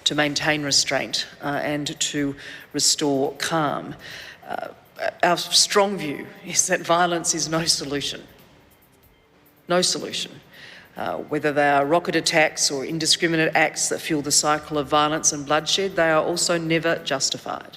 to maintain restraint and to restore calm. Our strong view is that violence is no solution. No solution. Whether they are rocket attacks or indiscriminate acts that fuel the cycle of violence and bloodshed, they are also never justified.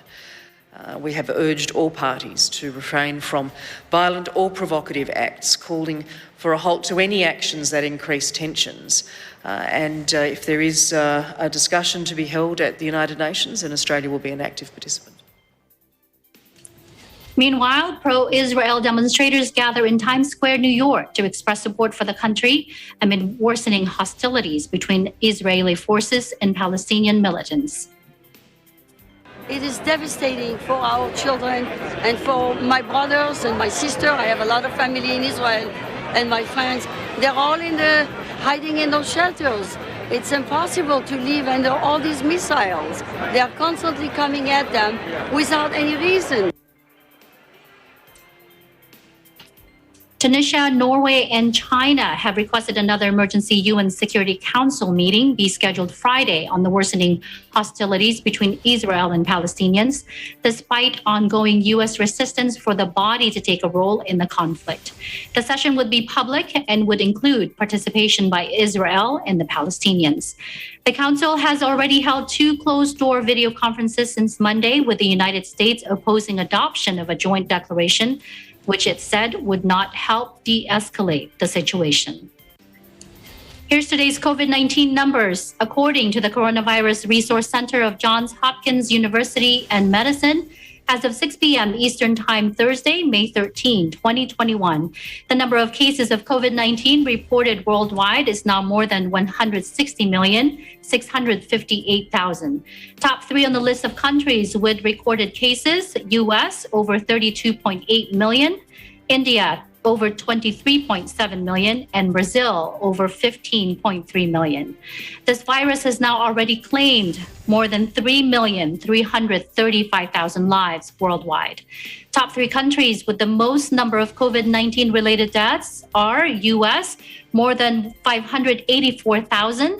We have urged all parties to refrain from violent or provocative acts, calling for a halt to any actions that increase tensions. If there is a discussion to be held at the United Nations, then Australia will be an active participant. Meanwhile, pro-Israel demonstrators gather in Times Square, New York, to express support for the country amid worsening hostilities between Israeli forces and Palestinian militants. It is devastating for our children and for my brothers and my sister. I have a lot of family in Israel and my friends. They're all hiding in those shelters. It's impossible to live under all these missiles. They are constantly coming at them without any reason. Tunisia, Norway, and China have requested another emergency UN Security Council meeting be scheduled Friday on the worsening hostilities between Israel and Palestinians, despite ongoing U.S. resistance for the body to take a role in the conflict. The session would be public and would include participation by Israel and the Palestinians. The Council has already held 2 closed-door video conferences since Monday, with the United States opposing adoption of a joint declaration which it said would not help de-escalate the situation. Here's today's COVID-19 numbers. According to the Coronavirus Resource Center of Johns Hopkins University and Medicine, as of 6 p.m. Eastern Time, Thursday, May 13, 2021, the number of cases of COVID-19 reported worldwide is now more than 160,658,000. Top 3 on the list of countries with recorded cases: U.S. over 32.8 million, India over 23.7 million, and Brazil over 15.3 million. This virus has now already claimed more than 3,335,000 lives worldwide. Top 3 countries with the most number of COVID-19 related deaths are US, more than 584,000,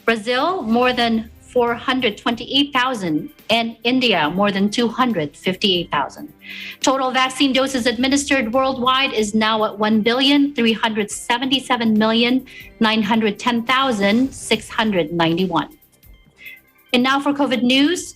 Brazil, more than 428,000, and India, more than 258,000. Total vaccine doses administered worldwide is now at 1,377,910,691. And now for COVID news.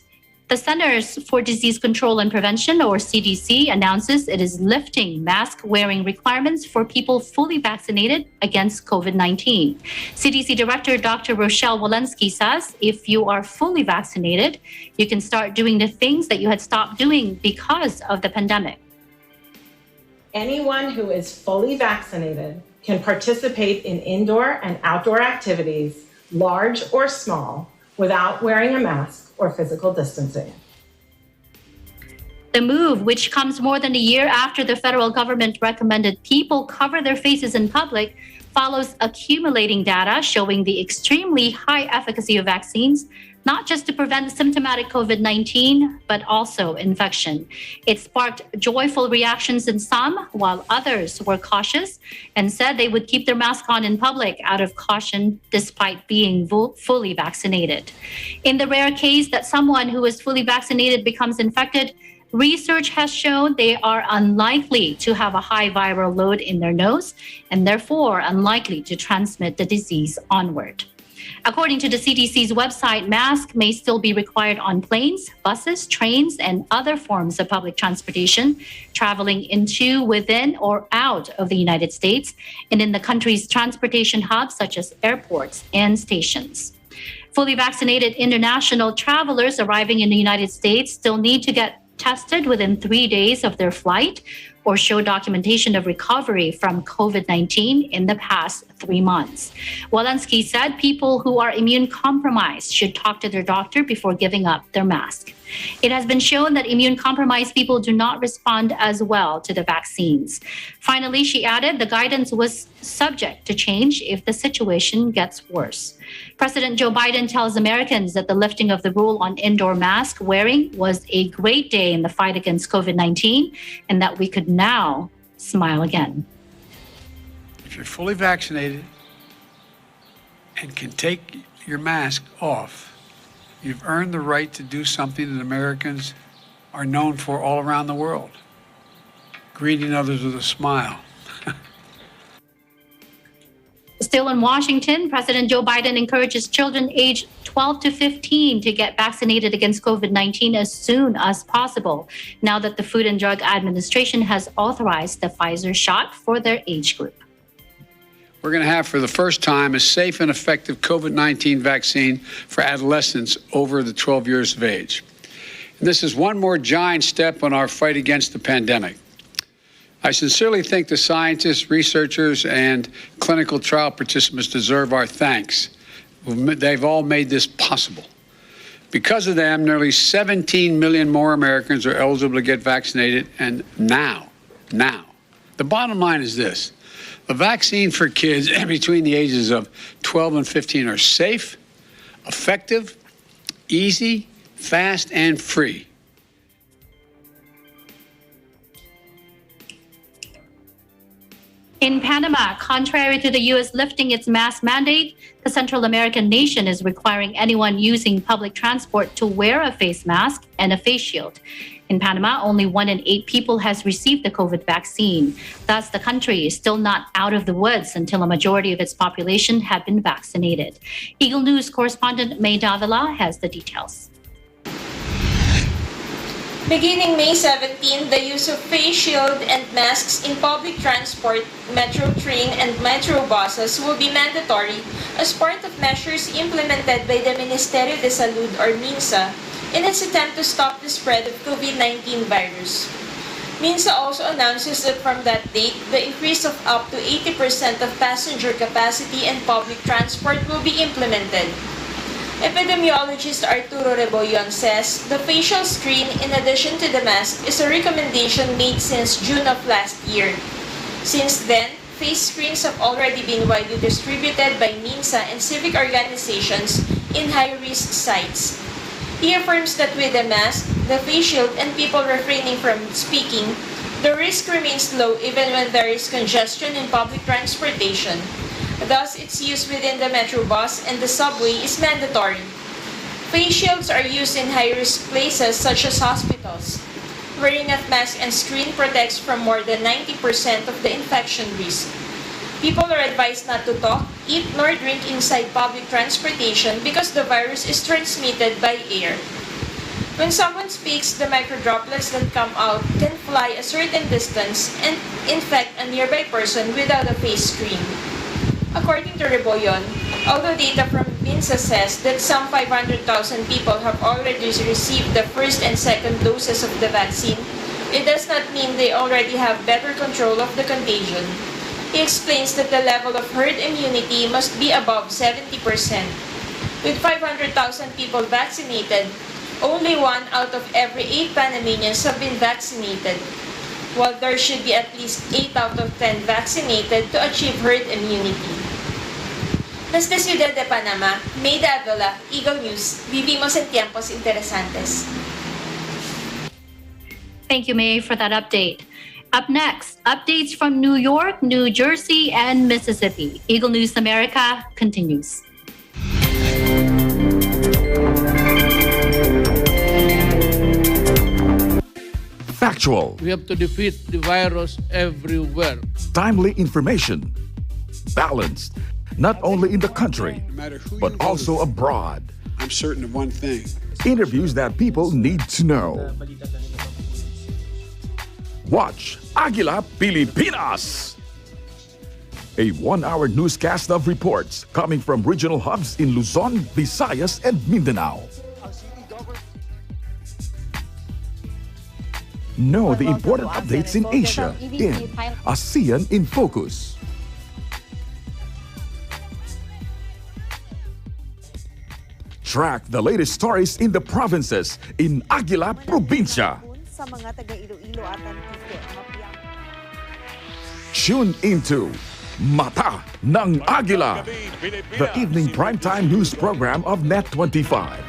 The Centers for Disease Control and Prevention, or CDC, announces it is lifting mask-wearing requirements for people fully vaccinated against COVID-19. CDC Director Dr. Rochelle Walensky says if you are fully vaccinated, you can start doing the things that you had stopped doing because of the pandemic. Anyone who is fully vaccinated can participate in indoor and outdoor activities, large or small, without wearing a mask or physical distancing. The move, which comes more than a year after the federal government recommended people cover their faces in public, follows accumulating data showing the extremely high efficacy of vaccines, not just to prevent symptomatic COVID-19, but also infection. It sparked joyful reactions in some, while others were cautious and said they would keep their mask on in public out of caution despite being fully vaccinated. In the rare case that someone who is fully vaccinated becomes infected, research has shown they are unlikely to have a high viral load in their nose and therefore unlikely to transmit the disease onward. According to the CDC's website, masks may still be required on planes, buses, trains, and other forms of public transportation traveling into, within, or out of the United States and in the country's transportation hubs such as airports and stations. Fully vaccinated international travelers arriving in the United States still need to get tested within 3 days of their flight or show documentation of recovery from COVID-19 in the past 3 months. Walensky said people who are immune compromised should talk to their doctor before giving up their mask. It has been shown that immune compromised people do not respond as well to the vaccines. Finally, she added the guidance was subject to change if the situation gets worse. President Joe Biden tells Americans that the lifting of the rule on indoor mask wearing was a great day in the fight against COVID-19 and that we could now smile again. If you're fully vaccinated and can take your mask off, You've earned the right to do something that Americans are known for all around the world. Greeting others with a smile. Still in Washington, President Joe Biden encourages children aged 12 to 15 to get vaccinated against COVID-19 as soon as possible, now that the Food and Drug Administration has authorized the Pfizer shot for their age group. We're going to have, for the first time, a safe and effective COVID-19 vaccine for adolescents over the 12 years of age. And this is one more giant step on our fight against the pandemic. I sincerely think the scientists, researchers, and clinical trial participants deserve our thanks. They've all made this possible. Because of them, nearly 17 million more Americans are eligible to get vaccinated, and now, the bottom line is this. The vaccine for kids between the ages of 12 and 15 are safe, effective, easy, fast, and free. In Panama, contrary to the U.S. lifting its mask mandate, the Central American nation is requiring anyone using public transport to wear a face mask and a face shield. In Panama, only 1 in 8 people has received the COVID vaccine. Thus, the country is still not out of the woods until a majority of its population have been vaccinated. Eagle News correspondent May Davila has the details. Beginning May 17, the use of face shield and masks in public transport, metro train, and metro buses will be mandatory as part of measures implemented by the Ministerio de Salud or MINSA in its attempt to stop the spread of COVID-19 virus. MINSA also announces that from that date, the increase of up to 80% of passenger capacity in public transport will be implemented. Epidemiologist Arturo Rebollion says the facial screen, in addition to the mask, is a recommendation made since June of last year. Since then, face screens have already been widely distributed by MINSA and civic organizations in high-risk sites. He affirms that with the mask, the face shield, and people refraining from speaking, the risk remains low even when there is congestion in public transportation. Thus, its use within the metro bus and the subway is mandatory. Face shields are used in high-risk places such as hospitals. Wearing a mask and screen protects from more than 90% of the infection risk. People are advised not to talk, eat, nor drink inside public transportation because the virus is transmitted by air. When someone speaks, the microdroplets that come out can fly a certain distance and infect a nearby person without a face screen. According to Rebollion, although data from MINSA says that some 500,000 people have already received the first and second doses of the vaccine, it does not mean they already have better control of the contagion. He explains that the level of herd immunity must be above 70%. With 500,000 people vaccinated, only 1 out of every 8 Panamanians have been vaccinated, while there should be at least 8 out of 10 vaccinated to achieve herd immunity. Desde Ciudad de Panama, May Davila, Eagle News, vivimos en tiempos interesantes. Thank you, May, for that update. Up next, updates from New York, New Jersey, and Mississippi. Eagle News America continues. Factual. We have to defeat the virus everywhere. Timely information. Balanced, not only in the country, but also abroad. I'm certain of one thing. Interviews that people need to know. Watch Aguila Pilipinas. A 1-hour newscast of reports coming from regional hubs in Luzon, Visayas, and Mindanao. Know the important updates in Asia in ASEAN in Focus. Track the latest stories in the provinces in Aguila Probinsya. Tune into Mata ng Aguila, the evening primetime news program of Net25.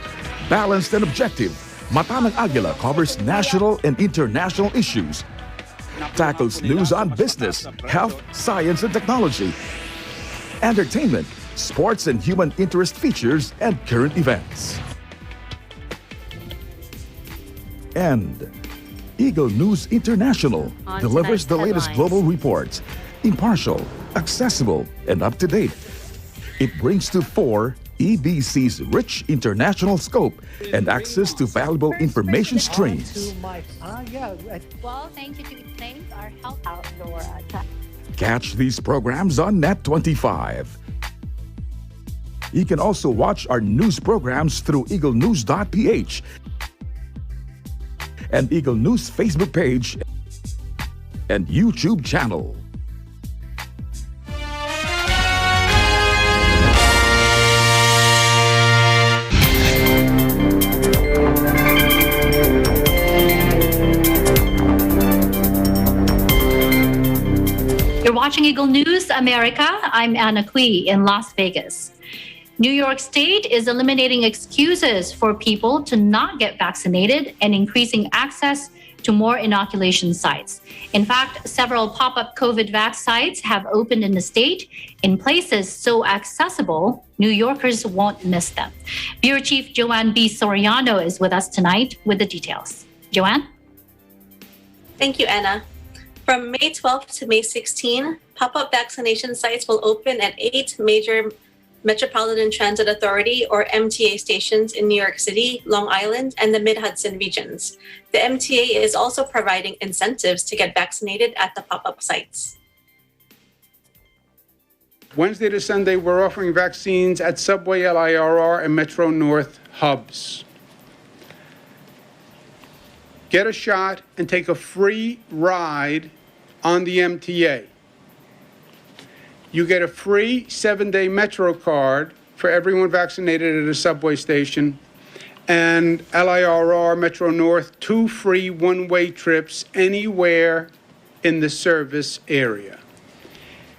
Balanced and objective, Mata ng Aguila covers national and international issues, tackles news on business, health, science and technology, entertainment, sports and human interest features, and current events. And Eagle News International On delivers tonight's the latest headlines. global reports, impartial, accessible, and up-to-date. It brings to fore EBC's rich international scope and access to valuable information streams. Well, thank you to explain our health outdoor Catch these programs on Net25. You can also watch our news programs through eaglenews.ph and Eagle News Facebook page and YouTube channel. You're watching Eagle News America. I'm Anna Kui in Las Vegas. New York State is eliminating excuses for people to not get vaccinated and increasing access to more inoculation sites. In fact, several pop-up COVID vax sites have opened in the state in places so accessible, New Yorkers won't miss them. Bureau Chief Joanne B. Soriano is with us tonight with the details. Joanne? Thank you, Anna. From May 12th to May 16, pop-up vaccination sites will open at 8 major Metropolitan Transit Authority or MTA stations in New York City, Long Island, and the Mid-Hudson regions. The MTA is also providing incentives to get vaccinated at the pop-up sites. Wednesday to Sunday, we're offering vaccines at Subway, LIRR, and Metro North hubs. Get a shot and take a free ride on the MTA. You get a free 7-day Metro card for everyone vaccinated at a subway station, and LIRR, Metro North, 2 free one-way trips anywhere in the service area.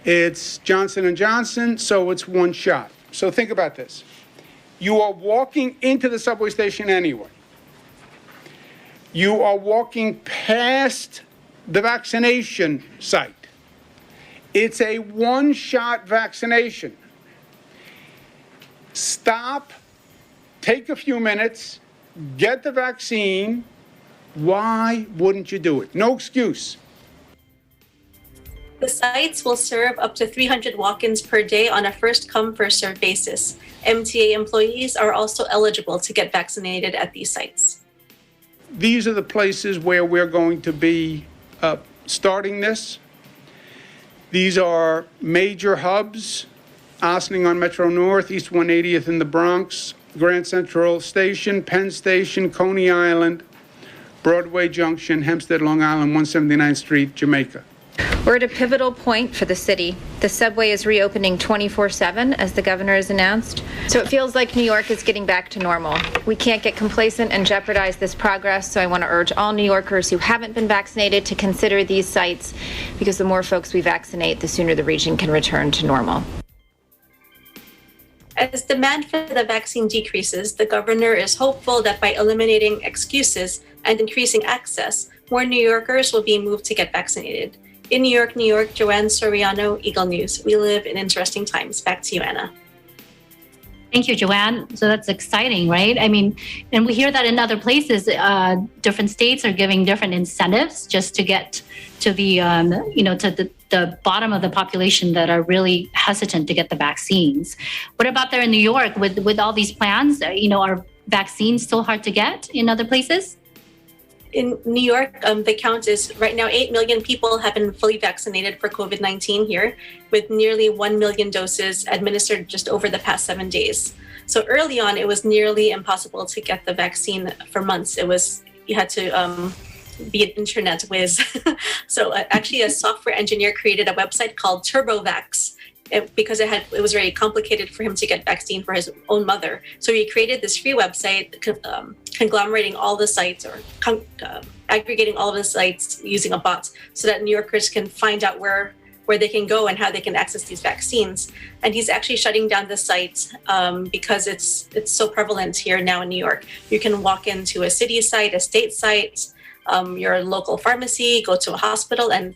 It's Johnson & Johnson, so it's one shot. So think about this. You are walking into the subway station anyway. You are walking past the vaccination site. It's a one-shot vaccination. Stop, take a few minutes, get the vaccine. Why wouldn't you do it? No excuse. The sites will serve up to 300 walk-ins per day on a first-come, first-served basis. MTA employees are also eligible to get vaccinated at these sites. These are the places where we're going to be starting this. These are major hubs: Ossining on Metro North, East 180th in the Bronx, Grand Central Station, Penn Station, Coney Island, Broadway Junction, Hempstead, Long Island, 179th Street, Jamaica. We're at a pivotal point for the city. The subway is reopening 24/7, as the governor has announced. So it feels like New York is getting back to normal. We can't get complacent and jeopardize this progress, so I want to urge all New Yorkers who haven't been vaccinated to consider these sites, because the more folks we vaccinate, the sooner the region can return to normal. As demand for the vaccine decreases, the governor is hopeful that by eliminating excuses and increasing access, more New Yorkers will be moved to get vaccinated. In New York, Joanne Soriano, Eagle News. We live in interesting times. Back to you, Anna. Thank you, Joanne. So that's exciting, right? I mean, and we hear that in other places, different states are giving different incentives just to get to the, to the bottom of the population that are really hesitant to get the vaccines. What about there in New York with all these plans? Are vaccines still hard to get in other places? In New York, the count is right now 8 million people have been fully vaccinated for COVID-19 here, with nearly 1 million doses administered just over the past 7 days. So early on, it was nearly impossible to get the vaccine for months. You had to be an internet whiz. So actually, a software engineer created a website called TurboVax, because it was very complicated for him to get vaccine for his own mother. So he created this free website conglomerating all the sites, or aggregating all of the sites using a bot, so that New Yorkers can find out where they can go and how they can access these vaccines. And he's actually shutting down the site because it's so prevalent here now in New York. You can walk into a city site, a state site, your local pharmacy, go to a hospital, and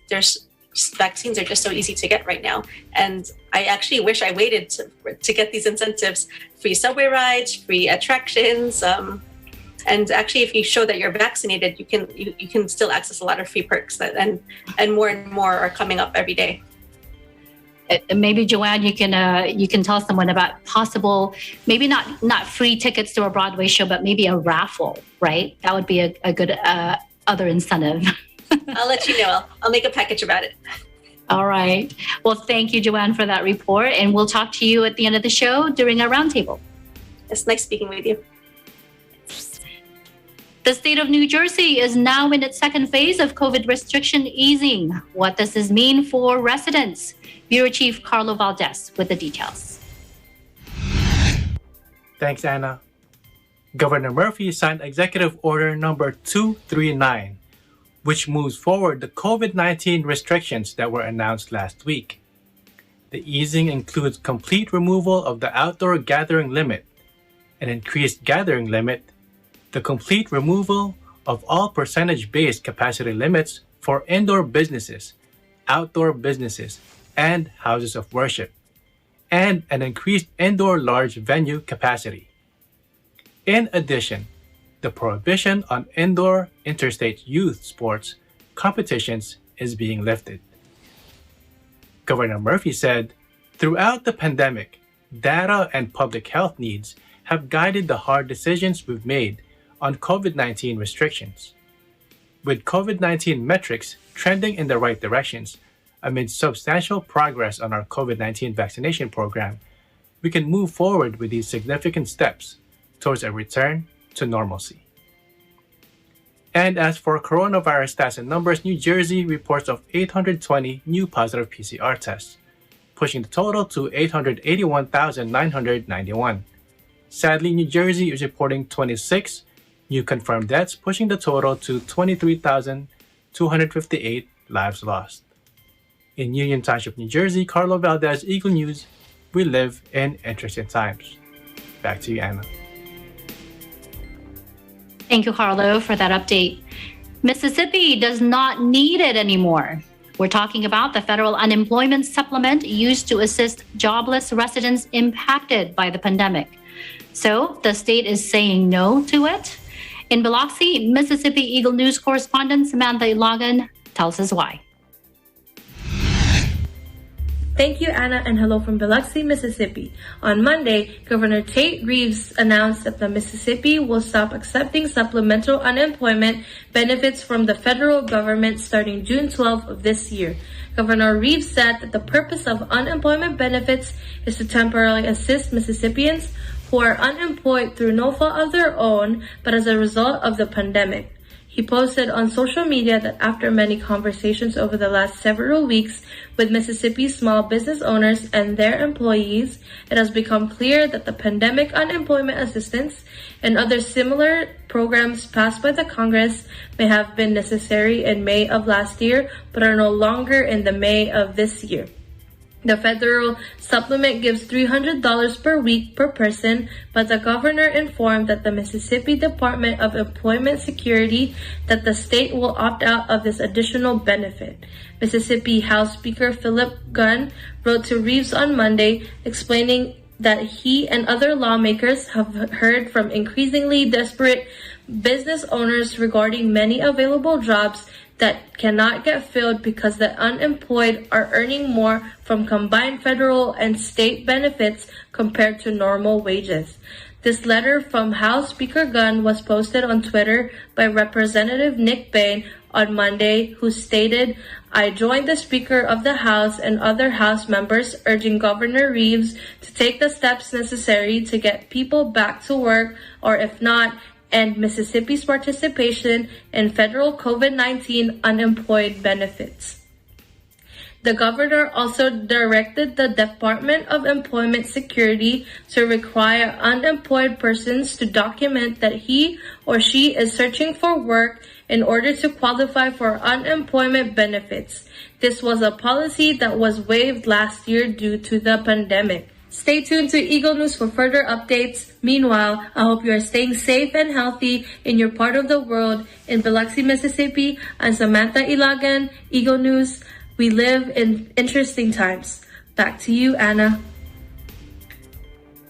vaccines are just so easy to get right now. And I actually wish I waited to get these incentives: free subway rides, free attractions. And actually, if you show that you're vaccinated, you can still access a lot of free perks and more are coming up every day. Maybe Joanne, you can tell someone about possible, maybe not free tickets to a Broadway show, but maybe a raffle, right? That would be a good other incentive. I'll let you know. I'll make a package about it. All right. Well, thank you, Joanne, for that report, and we'll talk to you at the end of the show during our roundtable. It's nice speaking with you. The state of New Jersey is now in its second phase of COVID restriction easing. What does this mean for residents? Bureau Chief Carlo Valdez with the details. Thanks, Anna. Governor Murphy signed Executive Order number 239, which moves forward the COVID-19 restrictions that were announced last week. The easing includes complete removal of the outdoor gathering limit, an increased gathering limit, the complete removal of all percentage-based capacity limits for indoor businesses, outdoor businesses, and houses of worship, and an increased indoor large venue capacity. In addition, the prohibition on indoor interstate youth sports competitions is being lifted. Governor Murphy said, "Throughout the pandemic, data and public health needs have guided the hard decisions we've made on COVID-19 restrictions. With COVID-19 metrics trending in the right directions, amid substantial progress on our COVID-19 vaccination program, we can move forward with these significant steps towards a return to normalcy." And as for coronavirus stats and numbers, New Jersey reports of 820 new positive PCR tests, pushing the total to 881,991. Sadly, New Jersey is reporting 26 new confirmed deaths, pushing the total to 23,258 lives lost. In Union Township, New Jersey, Carlo Valdez, Eagle News, we live in interesting times. Back to you, Anna. Thank you, Carlo, for that update. Mississippi does not need it anymore. We're talking about the federal unemployment supplement used to assist jobless residents impacted by the pandemic. So the state is saying no to it. In Biloxi, Mississippi Eagle News correspondent Samantha Ilagan tells us why. Thank you, Anna, and hello from Biloxi, Mississippi. On Monday, Governor Tate Reeves announced that the Mississippi will stop accepting supplemental unemployment benefits from the federal government starting June 12th of this year. Governor Reeves said that the purpose of unemployment benefits is to temporarily assist Mississippians who are unemployed through no fault of their own, but as a result of the pandemic. He posted on social media that after many conversations over the last several weeks with Mississippi small business owners and their employees, it has become clear that the pandemic unemployment assistance and other similar programs passed by the Congress may have been necessary in May of last year, but are no longer in the May of this year. The federal supplement gives $300 per week per person, but the governor informed that the Mississippi Department of Employment Security that the state will opt out of this additional benefit. Mississippi House Speaker Philip Gunn wrote to Reeves on Monday explaining that he and other lawmakers have heard from increasingly desperate business owners regarding many available jobs that cannot get filled because the unemployed are earning more from combined federal and state benefits compared to normal wages. This letter from House Speaker Gunn was posted on Twitter by Representative Nick Payne on Monday, who stated, "I joined the Speaker of the House and other House members urging Governor Reeves to take the steps necessary to get people back to work, or if not, and Mississippi's participation in federal COVID-19 unemployed benefits." The governor also directed the Department of Employment Security to require unemployed persons to document that he or she is searching for work in order to qualify for unemployment benefits. This was a policy that was waived last year due to the pandemic. Stay tuned to Eagle News for further updates. Meanwhile, I hope you are staying safe and healthy in your part of the world. In Biloxi, Mississippi, I'm Samantha Ilagan, Eagle News. We live in interesting times. Back to you, Anna.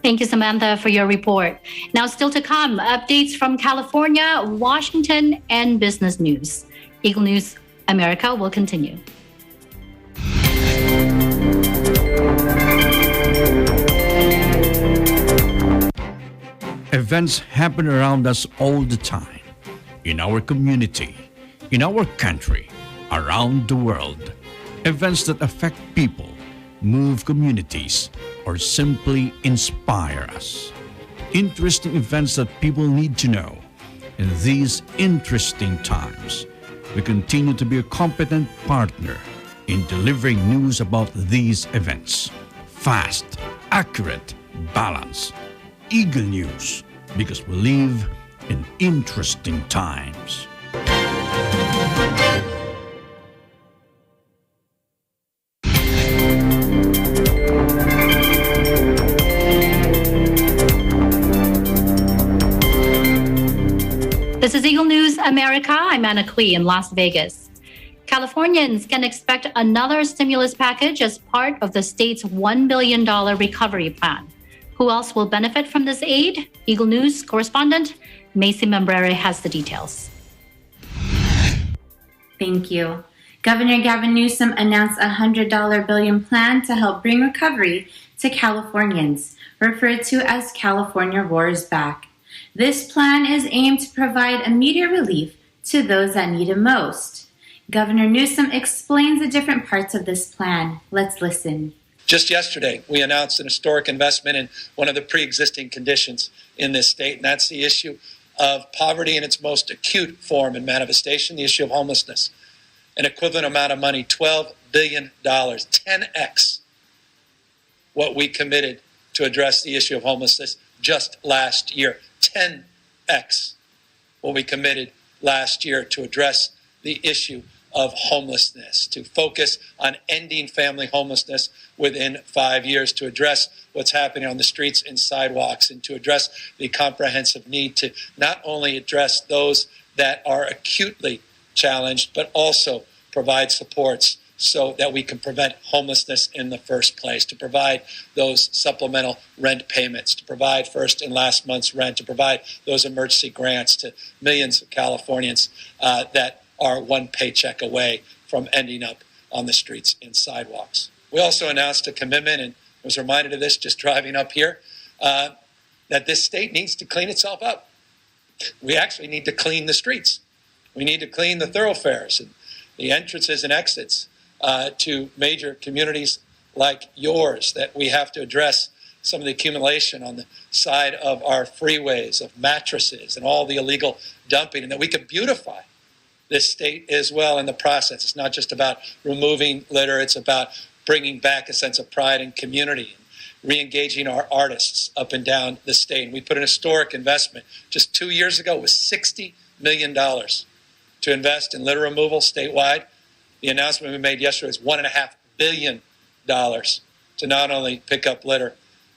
Thank you, Samantha, for your report. Now, still to come, updates from California, Washington, and business news. Eagle News America will continue. Events happen around us all the time, in our community, in our country, around the world. Events that affect people, move communities, or simply inspire us. Interesting events that people need to know. In these interesting times, we continue to be a competent partner in delivering news about these events. Fast, accurate, balanced. Eagle News, because we live in interesting times. This is Eagle News America. I'm Anna Cui in Las Vegas. Californians can expect another stimulus package as part of the state's $1 billion recovery plan. Who else will benefit from this aid? Eagle News correspondent Macy Membrere has the details. Thank you. Governor Gavin Newsom announced a $100 billion plan to help bring recovery to Californians, referred to as California Roars Back. This plan is aimed to provide immediate relief to those that need it most. Governor Newsom explains the different parts of this plan. Let's listen. Just yesterday, we announced an historic investment in one of the pre-existing conditions in this state, and that's the issue of poverty in its most acute form and manifestation, the issue of homelessness. An equivalent amount of money, $12 billion, 10x what we committed to address the issue of homelessness just last year. 10x what we committed last year to address the issue of homelessness, to focus on ending family homelessness within 5 years, to address what's happening on the streets and sidewalks, and to address the comprehensive need to not only address those that are acutely challenged, but also provide supports so that we can prevent homelessness in the first place, to provide those supplemental rent payments, to provide first and last month's rent, to provide those emergency grants to millions of Californians that are one paycheck away from ending up on the streets and sidewalks. We also announced a commitment, and I was reminded of this just driving up here, that this state needs to clean itself up. We actually need to clean the streets. We need to clean the thoroughfares and the entrances and exits to major communities like yours, that we have to address some of the accumulation on the side of our freeways of mattresses and all the illegal dumping, and that we can beautify this state as well in the process. It's not just about removing litter, it's about bringing back a sense of pride and community, and re-engaging our artists up and down the state. And we put an historic investment just 2 years ago with $60 million to invest in litter removal statewide. The announcement we made yesterday is $1.5 billion to not only pick up litter,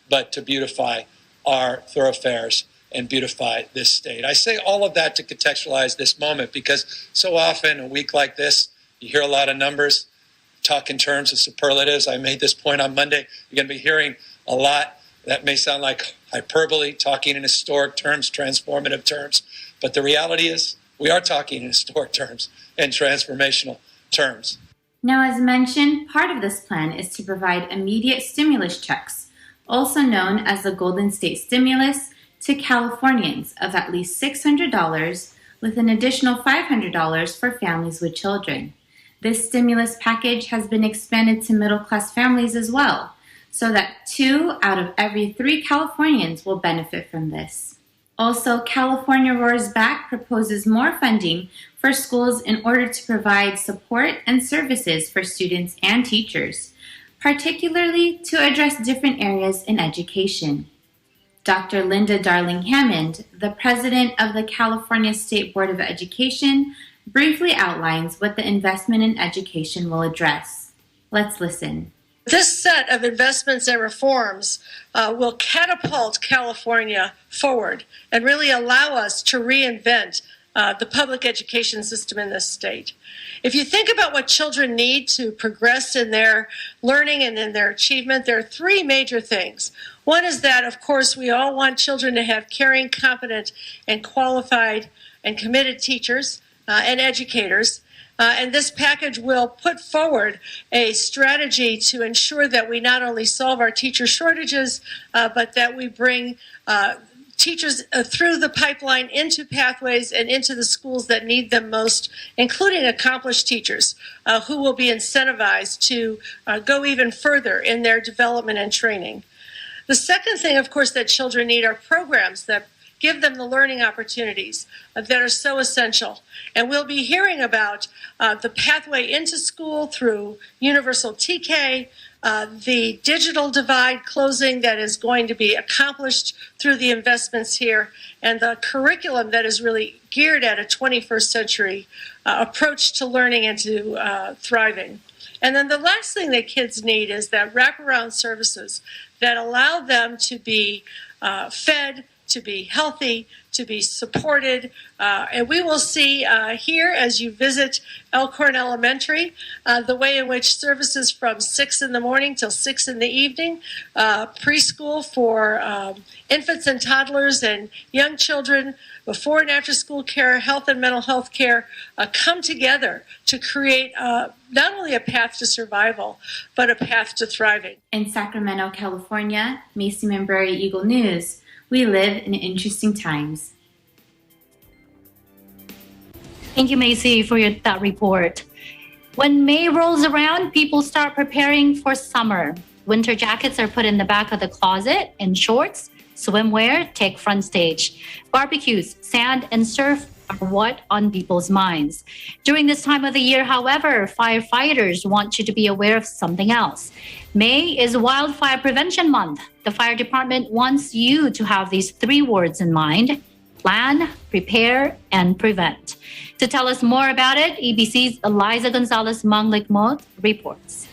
but to beautify our thoroughfares and beautify this state. I say all of that to contextualize this moment, because so often a week like this, you hear a lot of numbers, talk in terms of superlatives. I made this point on Monday. You're going to be hearing a lot that may sound like hyperbole, talking in historic terms, transformative terms. But the reality is we are talking in historic terms and transformational terms. Now, as mentioned, part of this plan is to provide immediate stimulus checks, also known as the Golden State Stimulus, to Californians of at least $600, with an additional $500 for families with children. This stimulus package has been expanded to middle-class families as well, so that 2 out of every 3 Californians will benefit from this. Also, California Roars Back proposes more funding for schools in order to provide support and services for students and teachers, particularly to address different areas in education. Dr. Linda Darling-Hammond, the president of the California State Board of Education, briefly outlines what the investment in education will address. Let's listen. This set of investments and reforms will catapult California forward and really allow us to reinvent the public education system in this state. If you think about what children need to progress in their learning and in their achievement, there are 3 major things. One is that, of course, we all want children to have caring, competent, and qualified and committed teachers and educators. And this package will put forward a strategy to ensure that we not only solve our teacher shortages, but that we bring teachers through the pipeline into pathways and into the schools that need them most, including accomplished teachers who will be incentivized to go even further in their development and training. The second thing, of course, that children need are programs that give them the learning opportunities that are so essential. And we'll be hearing about the pathway into school through universal TK, the digital divide closing that is going to be accomplished through the investments here, and the curriculum that is really geared at a 21st century approach to learning and to thriving. And then the last thing that kids need is that wraparound services that allow them to be fed, to be healthy, to be supported. And we will see here as you visit Elkhorn Elementary, the way in which services from 6 in the morning till 6 in the evening, preschool for infants and toddlers and young children, before and after school care, health and mental health care, come together to create not only a path to survival, but a path to thriving. In Sacramento, California, Macy Manbury, Eagle News. We live in interesting times. Thank you, Macy, for that report. When May rolls around, people start preparing for summer. Winter jackets are put in the back of the closet, and shorts, swimwear take front stage. Barbecues, sand, and surf are what on people's minds. During this time of the year, however, firefighters want you to be aware of something else. May is Wildfire Prevention Month. The fire department wants you to have these 3 words in mind: plan, prepare, and prevent. To tell us more about it, EBC's Eliza Gonzalez-Manglikmot reports.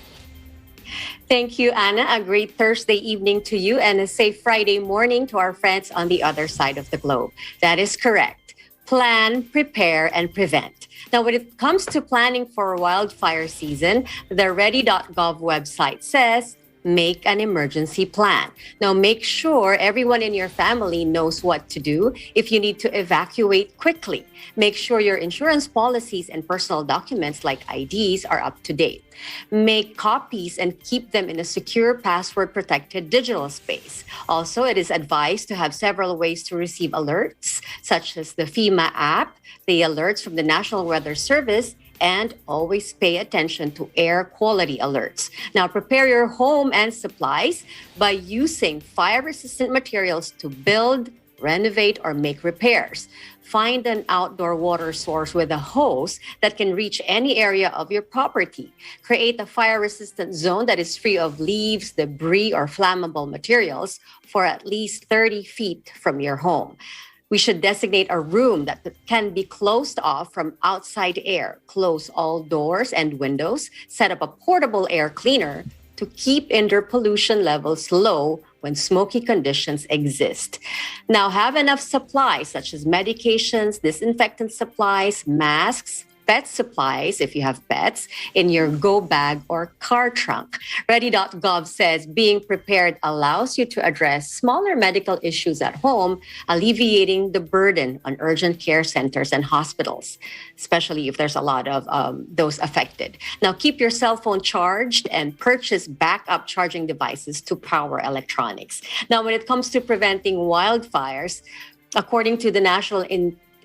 Thank you, Anna. A great Thursday evening to you and a safe Friday morning to our friends on the other side of the globe. That is correct. Plan, prepare, and prevent. Now, when it comes to planning for wildfire season, the ready.gov website says, make an emergency plan. Now, make sure everyone in your family knows what to do if you need to evacuate quickly. Make sure your insurance policies and personal documents like IDs are up to date. Make copies and keep them in a secure, password-protected digital space. Also, it is advised to have several ways to receive alerts, such as the FEMA app, the alerts from the National Weather Service, and always pay attention to air quality alerts. Now, prepare your home and supplies by using fire-resistant materials to build, renovate, or make repairs. Find an outdoor water source with a hose that can reach any area of your property. Create a fire-resistant zone that is free of leaves, debris, or flammable materials for at least 30 feet from your home. We should designate a room that can be closed off from outside air. Close all doors and windows. Set up a portable air cleaner to keep indoor pollution levels low when smoky conditions exist. Now, have enough supplies such as medications, disinfectant supplies, masks, pet supplies, if you have pets, in your go bag or car trunk. Ready.gov says being prepared allows you to address smaller medical issues at home, alleviating the burden on urgent care centers and hospitals, especially if there's a lot of those affected. Now, keep your cell phone charged and purchase backup charging devices to power electronics. Now, when it comes to preventing wildfires, according to the National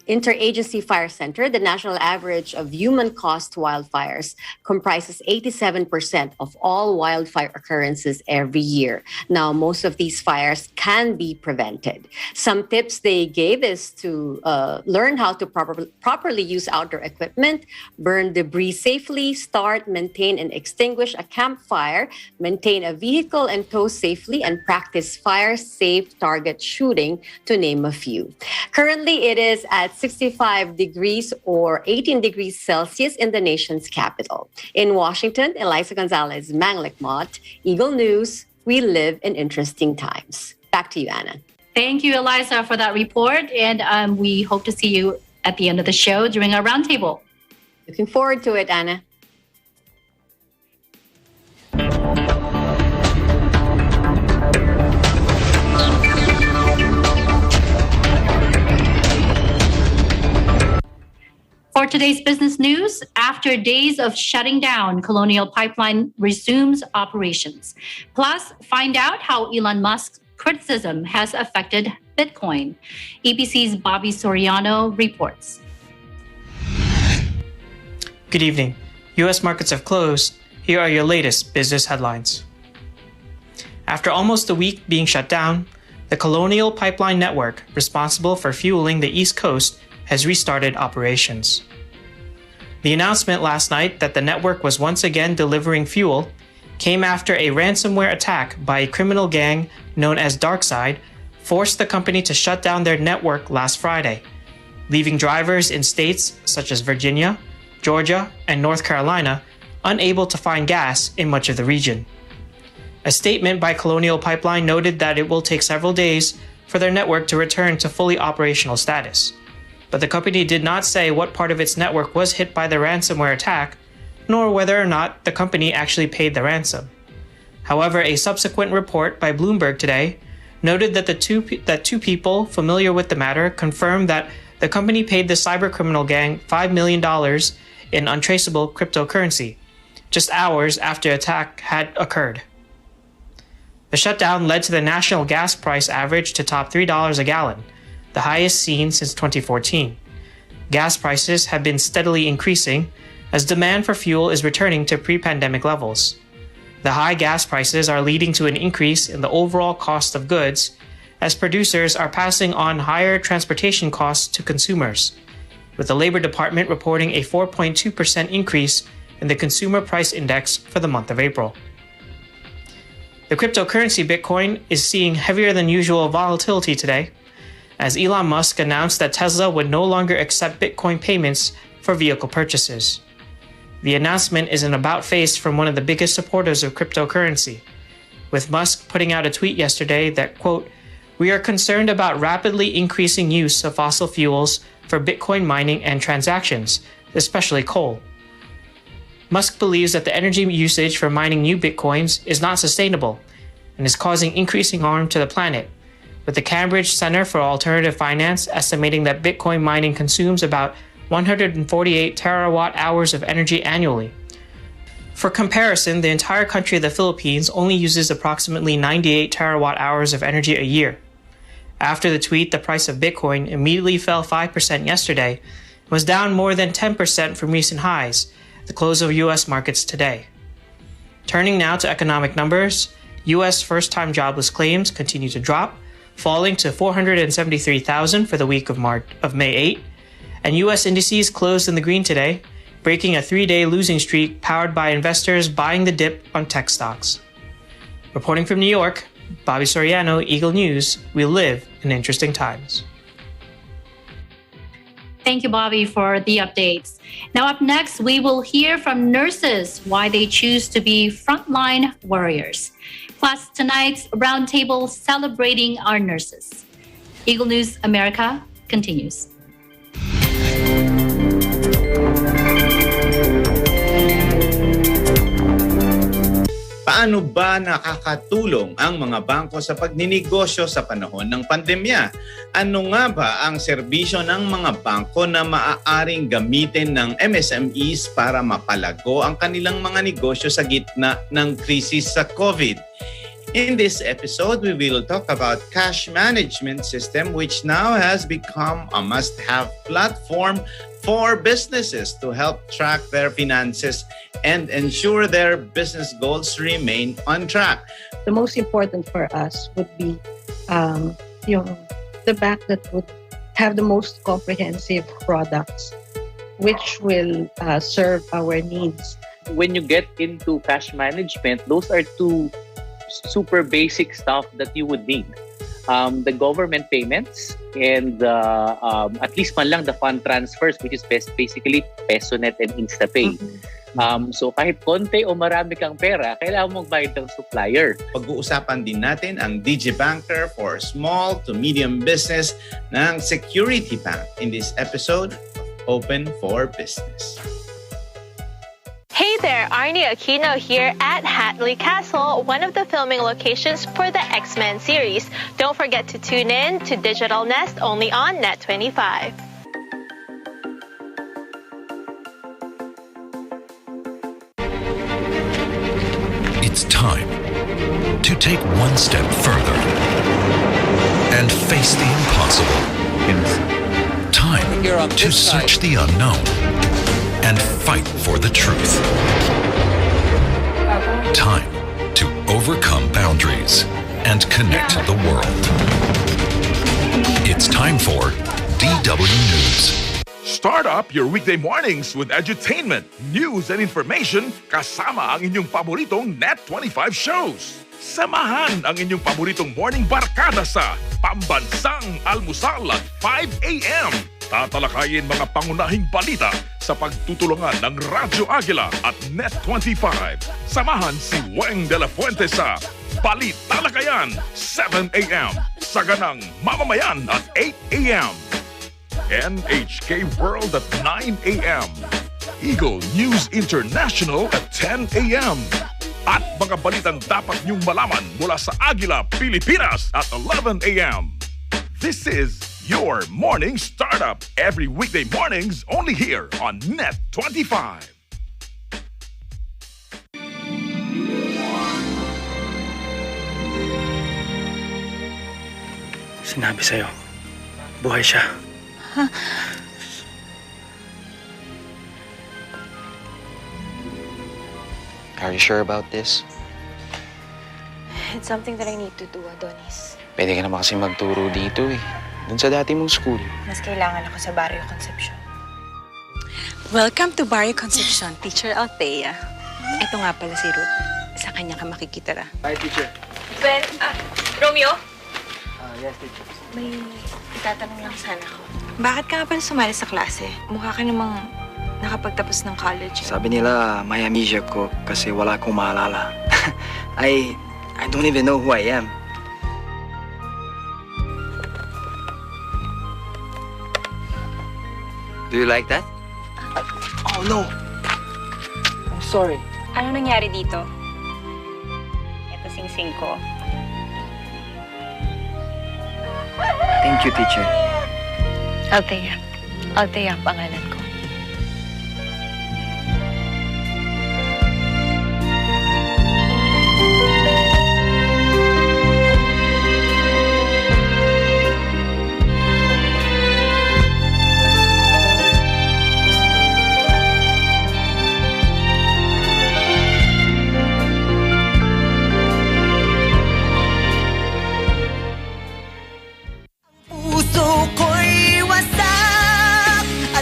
Interagency Fire Center, the national average of human-caused wildfires comprises 87% of all wildfire occurrences every year. Now, most of these fires can be prevented. Some tips they gave is to learn how to properly use outdoor equipment, burn debris safely, start, maintain, and extinguish a campfire, maintain a vehicle and tow safely, and practice fire-safe target shooting, to name a few. Currently, it is at 65 degrees or 18 degrees Celsius in the nation's capital. In Washington, Eliza Gonzalez-Manglikmot, Eagle News, we live in interesting times. Back to you, Anna. Thank you, Eliza, for that report. And we hope to see you at the end of the show during our roundtable. Looking forward to it, Anna. For today's business news, after days of shutting down, Colonial Pipeline resumes operations. Plus, find out how Elon Musk's criticism has affected Bitcoin. EBC's Bobby Soriano reports. Good evening. U.S. markets have closed. Here are your latest business headlines. After almost a week being shut down, the Colonial Pipeline network, responsible for fueling the East Coast, has restarted operations. The announcement last night that the network was once again delivering fuel came after a ransomware attack by a criminal gang known as DarkSide forced the company to shut down their network last Friday, leaving drivers in states such as Virginia, Georgia, and North Carolina unable to find gas in much of the region. A statement by Colonial Pipeline noted that it will take several days for their network to return to fully operational status. But the company did not say what part of its network was hit by the ransomware attack, nor whether or not the company actually paid the ransom. However, a subsequent report by Bloomberg today noted that two people familiar with the matter confirmed that the company paid the cybercriminal gang $5 million in untraceable cryptocurrency, just hours after the attack had occurred. The shutdown led to the national gas price average to top $3 a gallon, the highest seen since 2014. Gas prices have been steadily increasing as demand for fuel is returning to pre-pandemic levels. The high gas prices are leading to an increase in the overall cost of goods as producers are passing on higher transportation costs to consumers, with the Labor Department reporting a 4.2% increase in the Consumer Price Index for the month of April. The cryptocurrency Bitcoin is seeing heavier than usual volatility today, as Elon Musk announced that Tesla would no longer accept Bitcoin payments for vehicle purchases. The announcement is an about-face from one of the biggest supporters of cryptocurrency, with Musk putting out a tweet yesterday that, quote, "We are concerned about rapidly increasing use of fossil fuels for Bitcoin mining and transactions, especially coal." Musk believes that the energy usage for mining new Bitcoins is not sustainable and is causing increasing harm to the planet, with the Cambridge Center for Alternative Finance estimating that Bitcoin mining consumes about 148 terawatt hours of energy annually. For comparison, the entire country of the Philippines only uses approximately 98 terawatt hours of energy a year. After the tweet, the price of Bitcoin immediately fell 5% yesterday and was down more than 10% from recent highs, the close of U.S. markets today. Turning now to economic numbers, U.S. first-time jobless claims continue to drop, falling to 473,000 for the week of May 8, and U.S. indices closed in the green today, breaking a 3-day losing streak powered by investors buying the dip on tech stocks. Reporting from New York, Bobby Soriano, Eagle News. We live in interesting times. Thank you, Bobby, for the updates. Now up next, we will hear from nurses why they choose to be frontline warriors. Plus, tonight's roundtable celebrating our nurses. Eagle News America continues. Paano ba nakakatulong ang mga bangko sa pagninegosyo sa panahon ng pandemya? Ano nga ba ang serbisyo ng mga bangko na maaaring gamitin ng MSMEs para mapalago ang kanilang mga negosyo sa gitna ng krisis sa COVID? In this episode, we will talk about cash management system, which now has become a must-have platform for businesses to help track their finances and ensure their business goals remain on track. The most important for us would be the bank that would have the most comprehensive products, which will serve our needs. When you get into cash management, those are two super basic stuff that you would need. The government payments and at least man lang the fund transfers, which is basically PesoNet and InstaPay. So kahit konti o marami kang pera, kailangan mong bayad ng supplier. Pag-uusapan din natin ang DigiBanker for small to medium business ng Security Bank in this episode of Open for Business. Hey there, Arnie Aquino here at Hatley Castle, one of the filming locations for the X-Men series. Don't forget to tune in to Digital Nest only on Net25. to take one step further and face the impossible. Time to search the unknown and fight for the truth. Time to overcome boundaries and connect the world. It's time for DW News. Start up your weekday mornings with edutainment, news, and information kasama ang inyong paboritong Net25 shows. Samahan ang inyong paboritong morning barkada sa Pambansang Almusal at 5 a.m. Tatalakayin mga pangunahing balita sa pagtutulungan ng Radyo Agila at Net25. Samahan si Weng de la Fuente sa Balitalakayan, 7 a.m. Saganang Mamamayan at 8 a.m. NHK World at 9 a.m. Eagle News International at 10 a.m. At mga balitang dapat niyong malaman mula sa Agila, Pilipinas at 11 a.m. This is your morning startup every weekday mornings only here on Net25. Sinabi sa'yo, buhay siya. Are you sure about this? It's something that I need to do, Adonis. Pwede ka naman kasi magturo dito eh. Dun sa dati mong school. Mas kailangan ako sa Barrio Concepcion. Welcome to Barrio Concepcion, Teacher Althea. Ito nga pala si Ruth. Sa kanya ka makikitira. Hi, teacher. Ben, Romeo? Yes, teacher. May itatanong lang sana ako. Bakit ka nga pala sumali sa klase? Mukha ka namang nakapagtapos ng college. Sabi nila, may amnesia ko kasi wala akong maalala. I don't even know who I am. Do you like that? Oh, no. I'm sorry. Ano nangyari dito? Ito sing-sing ko. Thank you, teacher. Althea. Althea ang pangalan ko.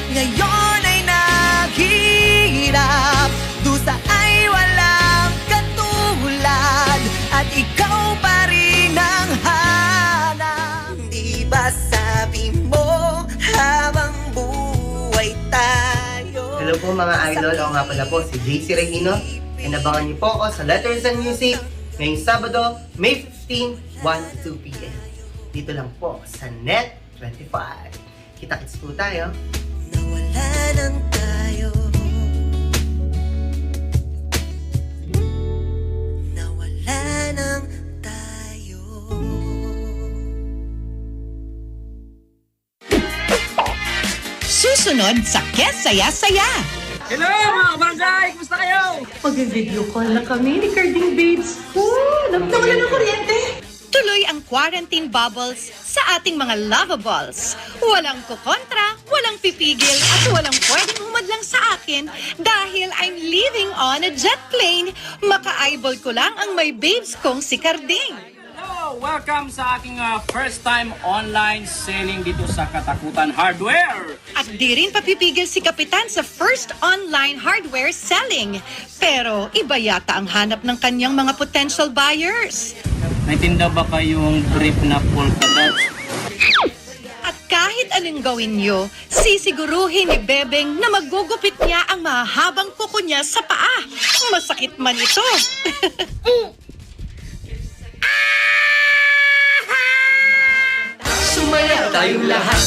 Ngayon ay naghihirap, dusa ay walang katulad, at ikaw pa rin ang hanap. Di ba sabi mo habang buhay tayo? Hello po mga idol, ako nga pala po si JC Regino, and abangan niyo po ako sa Letters and Music ngayong Sabado, May 15, 1 to 2 p.m. Dito lang po sa Net25. Kita-kits po tayo. Nawala nang tayo. Nawala nang tayo. Susunod sa Kesaya-saya. Hello mga kabarangay! Kumusta kayo? Mag-video call na kami ni Carding Babes ko. Nawala ng kuryente. Tuloy ang quarantine bubbles sa ating mga lovables. Walang kukontra, walang pipigil, at walang pwedeng humadlang sa akin dahil I'm living on a jet plane. Maka-eyeball ko lang ang may babes kong si Carding. Hello! Welcome sa aking first time online selling dito sa Katakutan Hardware. At di rin papipigil si Kapitan sa first online hardware selling. Pero iba yata ang hanap ng kanyang mga potential buyers. May tinda ba kayong brief na polka dots? At kahit anong gawin nyo, sisiguruhin ni Bebeng na magugupit niya ang mahabang kuko niya sa paa. Masakit man ito. Sumaya tayong lahat.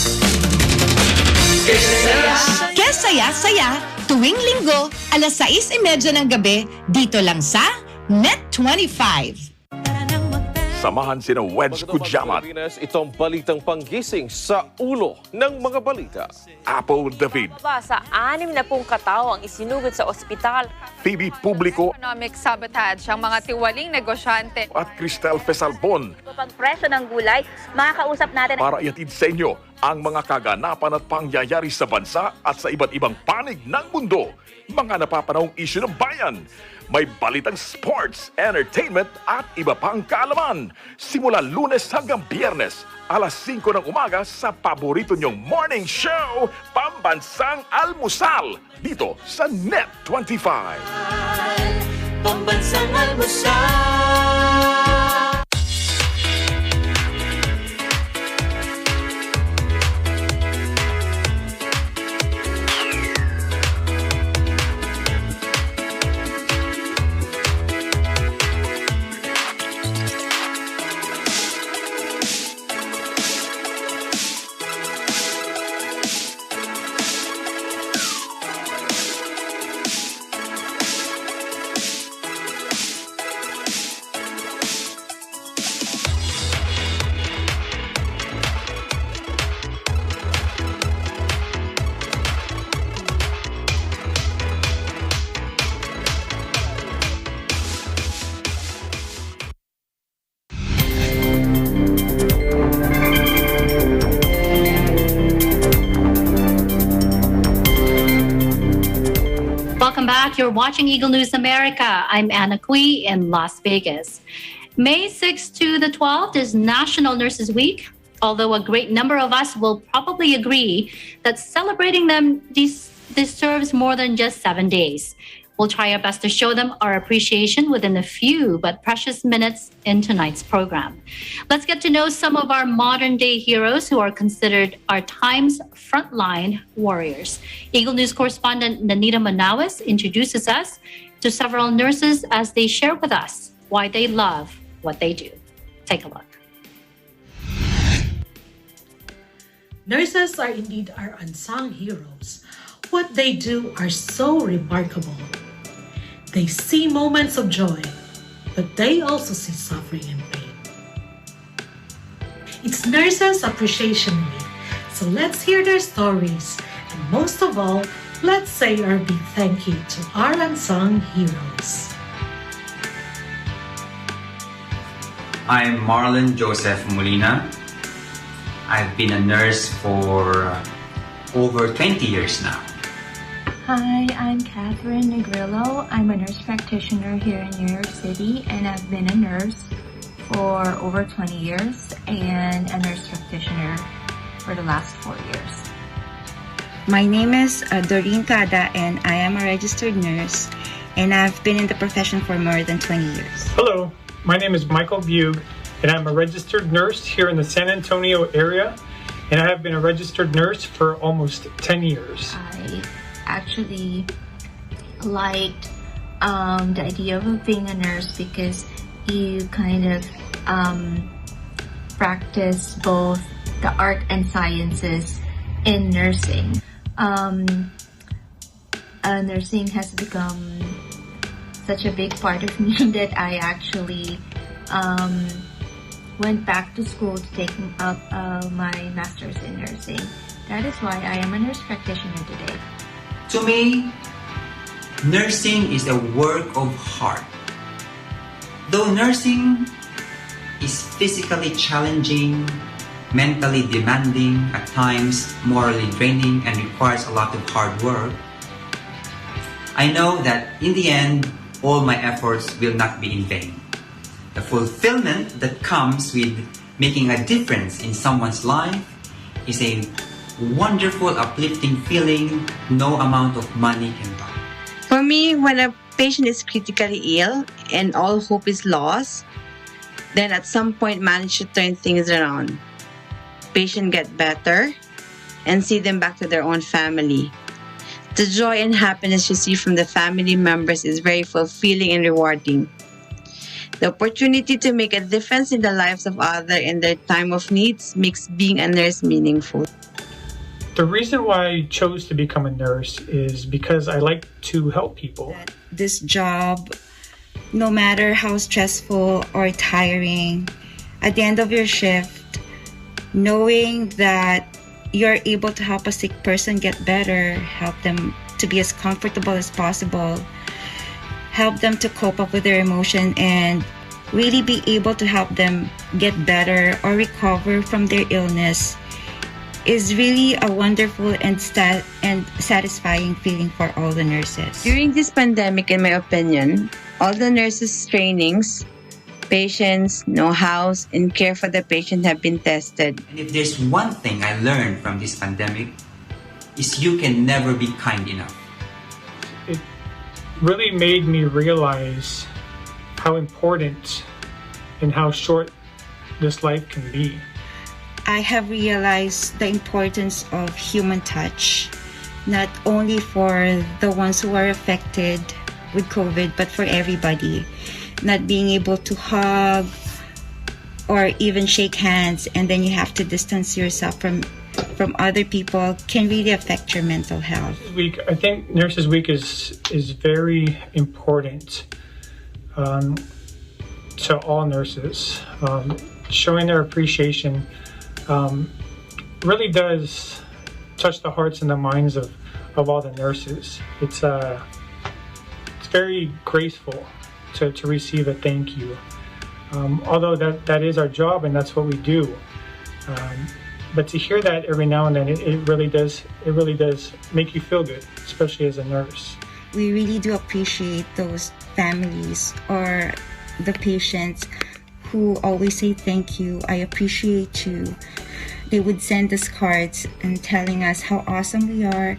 Kesaya-saya, tuwing linggo, alas 6:30 ng gabi, dito lang sa Net25. Samahan sina Wedge Kujamat, itong balitang panggising sa ulo ng mga balita. Apple David, Sa 60 katao ang isinugod sa ospital. Phoebe Publico Economic sabotage ang mga tiwaling negosyante. at Cristel Fesalbon Pagpresyo ng gulay, makakausap natin para iatid sa inyo ang mga kaganapan at pangyayari sa bansa at sa iba't ibang panig ng mundo. Mga napapanahong isyu ng bayan. May balitang sports, entertainment at iba pang kaalaman. Simula Lunes hanggang Biyernes, alas 5 ng umaga sa paborito nyong morning show, Pambansang Almusal, dito sa Net 25. Pambansang Almusal. Welcome back. You're watching Eagle News America. I'm Anna Cui in Las Vegas. May 6th to the 12th is National Nurses Week, although a great number of us will probably agree that celebrating them deserves more than just 7 days. We'll try our best to show them our appreciation within a few but precious minutes in tonight's program. Let's get to know some of our modern-day heroes who are considered our time's frontline warriors. Eagle News correspondent Nanita Manawis introduces us to several nurses as they share with us why they love what they do. Take a look. Nurses are indeed our unsung heroes. What they do are so remarkable. They see moments of joy, but they also see suffering and pain. It's Nurses Appreciation Week, so let's hear their stories. And most of all, let's say our big thank you to our unsung heroes. I'm Marlon Joseph Molina. I've been a nurse for over 20 years now. Hi, I'm Catherine Negrillo. I'm a nurse practitioner here in New York City, and I've been a nurse for over 20 years and a nurse practitioner for the last 4 years. My name is Doreen Cada, and I am a registered nurse, and I've been in the profession for more than 20 years. Hello, my name is Michael Bug, and I'm a registered nurse here in the San Antonio area, and I have been a registered nurse for almost 10 years. I actually liked the idea of being a nurse because you kind of practice both the art and sciences in nursing. Nursing has become such a big part of me that I actually went back to school to take up my master's in nursing. That is why I am a nurse practitioner today. To me, nursing is a work of heart. Though nursing is physically challenging, mentally demanding, at times morally draining, and requires a lot of hard work, I know that in the end, all my efforts will not be in vain. The fulfillment that comes with making a difference in someone's life is a wonderful, uplifting feeling no amount of money can buy. For me, when a patient is critically ill and all hope is lost, then at some point manage to turn things around. Patient get better and see them back to their own family. The joy and happiness you see from the family members is very fulfilling and rewarding. The opportunity to make a difference in the lives of others in their time of needs makes being a nurse meaningful. The reason why I chose to become a nurse is because I like to help people. This job, no matter how stressful or tiring, at the end of your shift, knowing that you're able to help a sick person get better, help them to be as comfortable as possible, help them to cope up with their emotion, and really be able to help them get better or recover from their illness is really a wonderful and satisfying feeling for all the nurses. During this pandemic, in my opinion, all the nurses' trainings, patients, know-hows, and care for the patient have been tested. And if there's one thing I learned from this pandemic, is you can never be kind enough. It really made me realize how important and how short this life can be. I have realized the importance of human touch, not only for the ones who are affected with COVID, but for everybody. Not being able to hug or even shake hands, and then you have to distance yourself from other people, can really affect your mental health. I think Nurses Week is very important to all nurses. Showing their appreciation really does touch the hearts and the minds of all the nurses. It's very graceful to receive a thank you. Although that is our job and that's what we do. But to hear that every now and then, it really does make you feel good, especially as a nurse. We really do appreciate those families or the patients who always say thank you, I appreciate you. They would send us cards and telling us how awesome we are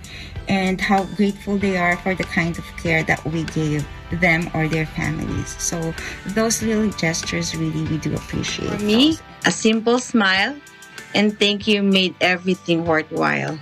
and how grateful they are for the kind of care that we gave them or their families. So those little gestures really we do appreciate. For me, a simple smile and thank you made everything worthwhile.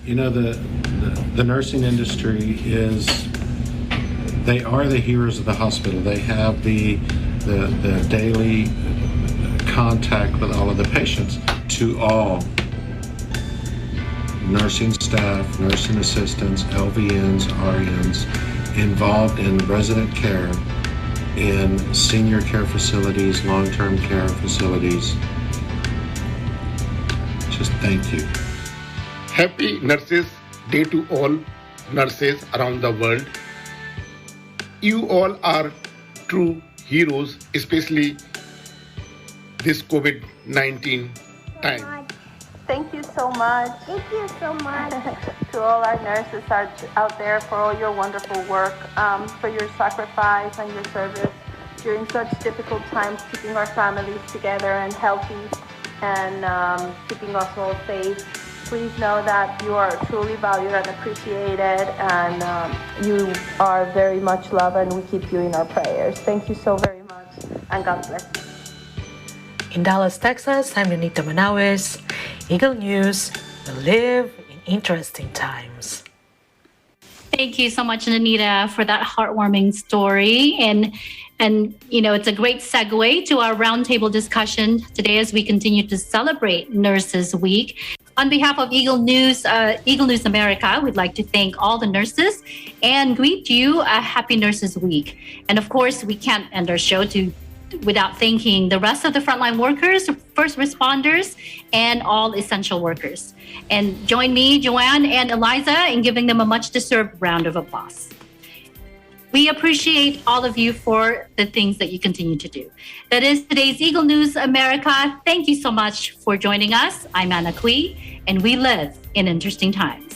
You know, the nursing industry they are the heroes of the hospital. They have the daily contact with all of the patients. To all nursing staff, nursing assistants, LVNs, RNs involved in resident care in senior care facilities, long-term care facilities, just thank you. Happy Nurses Day to all nurses around the world. You all are true heroes, especially this COVID-19 time. Thank you so much. Thank you so much. To all our nurses out there for all your wonderful work, for your sacrifice and your service during such difficult times, keeping our families together and healthy and keeping us all safe. Please know that you are truly valued and appreciated, and you are very much loved, and we keep you in our prayers. Thank you so very much, and God bless you. In Dallas, Texas, I'm Anita Manawis. Eagle News, we live in interesting times. Thank you so much, Anita, for that heartwarming story. And you know, it's a great segue to our roundtable discussion today as we continue to celebrate Nurses Week. On behalf of Eagle News America, we'd like to thank all the nurses and greet you a happy Nurses Week. And of course, we can't end our show without thanking the rest of the frontline workers, first responders, and all essential workers. And join me, Joanne, and Eliza in giving them a much-deserved round of applause. We appreciate all of you for the things that you continue to do. That is today's Eagle News America. Thank you so much for joining us. I'm Anna Cui, and we live in interesting times.